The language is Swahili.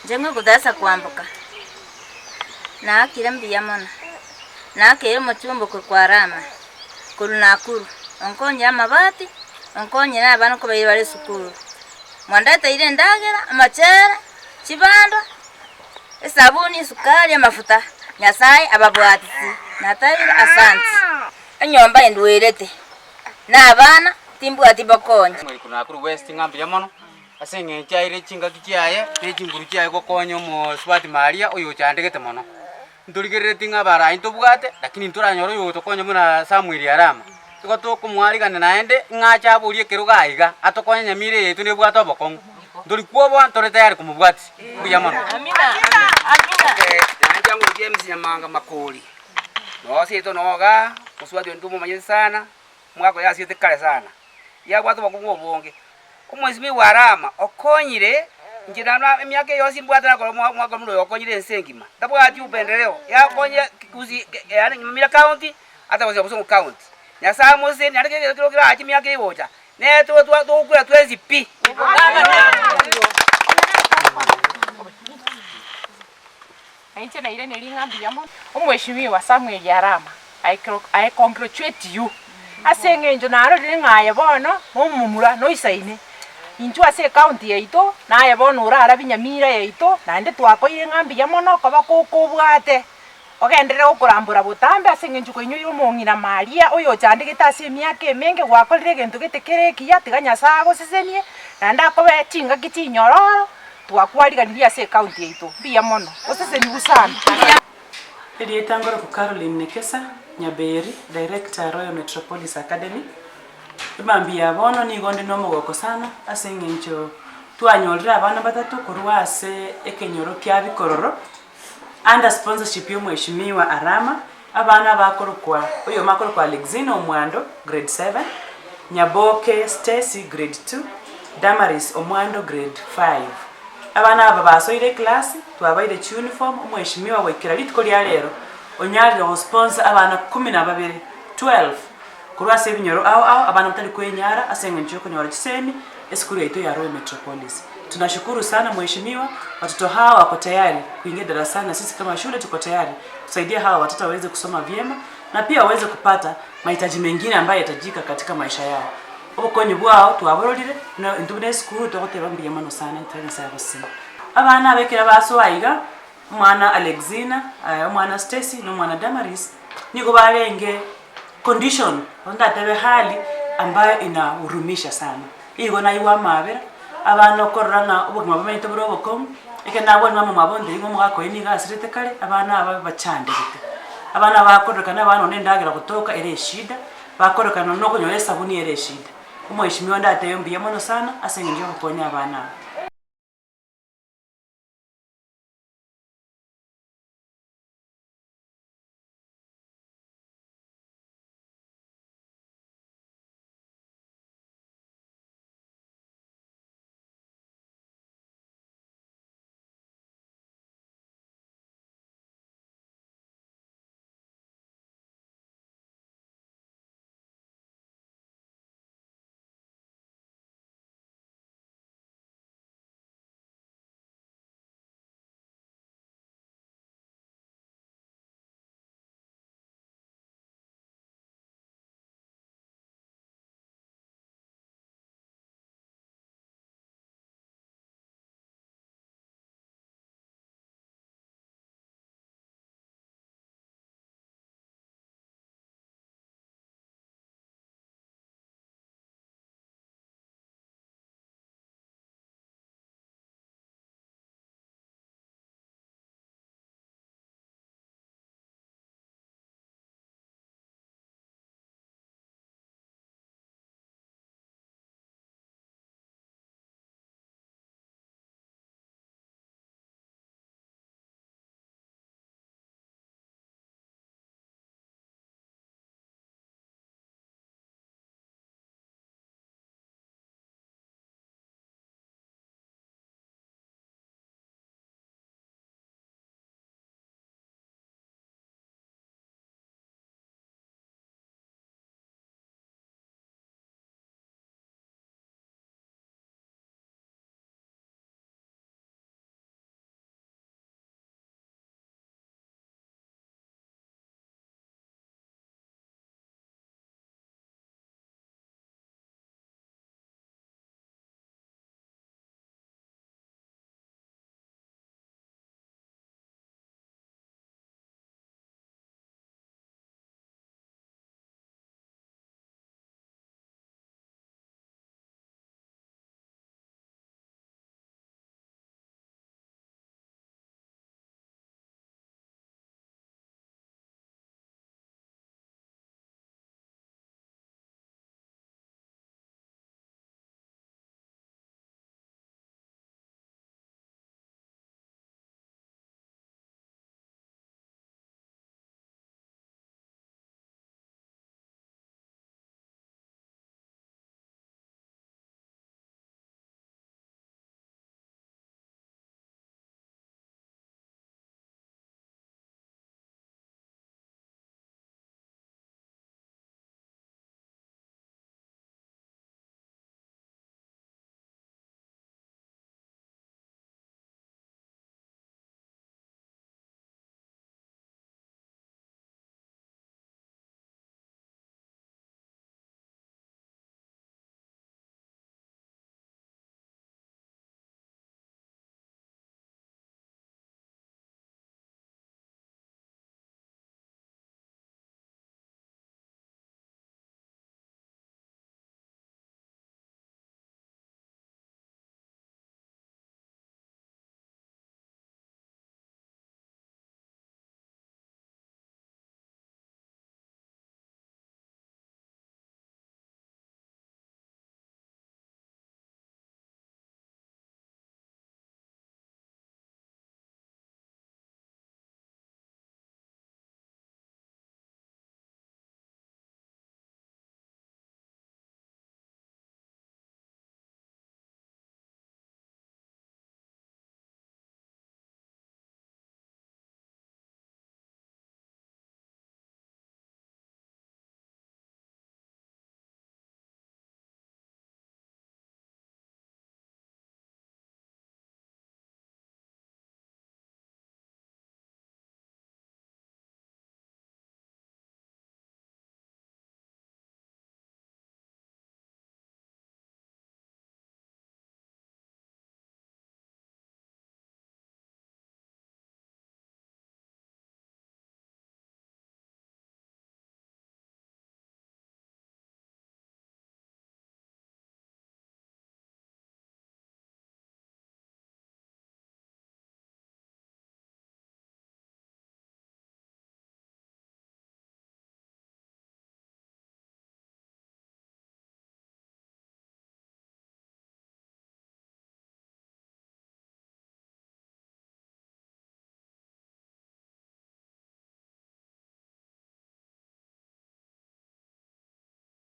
Mjane Theresa Kwamboka. Na kirambi yamona. Na ke Mjumbe Arama. Kuru Nakuru. Onkonye amabati, onkonye n'abana ko bari sukuru. Mwandata ile ndagera, amachere, chibando, sabuni, sukari, amafuta. Nyasaye ababwatisi. Natayire asante. Enyomba endwerete. N'abana timbu atibakonye. Muri Nakuru West ngambi yamono. Asenge cyaire cinga kiyaye, n'ekinguru cyaye gokonyo mu Swati Maria oyo cyandegete mono. Ndurigerete ngabara into bwate, lakini nturanyoro yo tokonyo muna Samuel Arama. Iko to kumwarigana naende ngacha burie kirugaiga atokonya Nyamira yetu ne bwato bokongo. Nduri kuobo ntore tayari kumubwati. Buyamono. Amina. Jangu James Nyamanga makoli. No sito noga, kuswati ntumo manye sana. Mwako yasite kale sana. Ya bwato bokongo bonge. Mheshimiwa Arama okonyire njirana emyaka yose mbwatana ko mwaka mulo okonyire nsengima tabwati upendeleo ya konye kuzi yani Nyamira Kaunti ata wazi kusungu Kaunti nyasa mose ni alike kira achi myaka ibocha ne to kula twezi pi ainche na ile nelingambi yamo Mheshimiwa Samuel Arama I congratulate you asenge njo naro ngaya bono mumumura no isaine inchwa se county yaito na yabona urara binyamira yaito nande twakoire ngambi yamono koba kokobwate ogendere okurambura butambe asenge njuko inyu mongina Maria oyo chandikita ase myaka emenge gwakorire gento getekereki yatiganya sago sesenie nande akobe tinga kitinyororo twakwariganiria se county yaito biyamono oseseni busana Idi etangoro ku Caroline Nekesa Nyaberi director Royal Metropolis Academy. Ibambi yabono ni gonde no mogoko sana asenge ncho twanyolira abana batatu kurwase ekenyoro kya Bikororo under sponsorship yo Mheshimiwa Arama abana bakorokwa oyo makorokwa Alexino Omwando grade 7 Nyaboke Stacy grade 2 Damaris Omwando grade 5 abana aba basoire class twabaire uniform Mheshimiwa wekira litko lya lero onyali sponsor abana 12 12 kurwase binyoro ao abana mtali kwenyara asenge ncho kunyora chiseni eskuru yetu ya Royal Metropolis. Tunashukuru sana Mheshimiwa, watoto hawa wako tayari kuingia darasani na sisi kama shule tuko tayari kusaidia hawa watoto waweze kusoma vyema na pia waweze kupata mahitaji mengine ambayo yatajika katika maisha yao. Obukonyi bwao tuwabororire na ndubune skuru tokoteba mbiye mano sana ntari sayabosima. Abana abekera basoaiga mwana Alexina, mwana Stacy no mwana Damaris niko barenge condition onda tebe hali ambayo inahurumisha sana. Igo na iwa mabera abana korana ubugima bamenye bro bokom ikena mama mabonde ingo mwako ini gasirete kale abana aba bachande gite abana bakorokana abana nendagira kutoka ere shida bakorokana no kunyoya sabuni ere shida Mheshimiwa ndateye mbiye mono sana asenge nje kukonya abana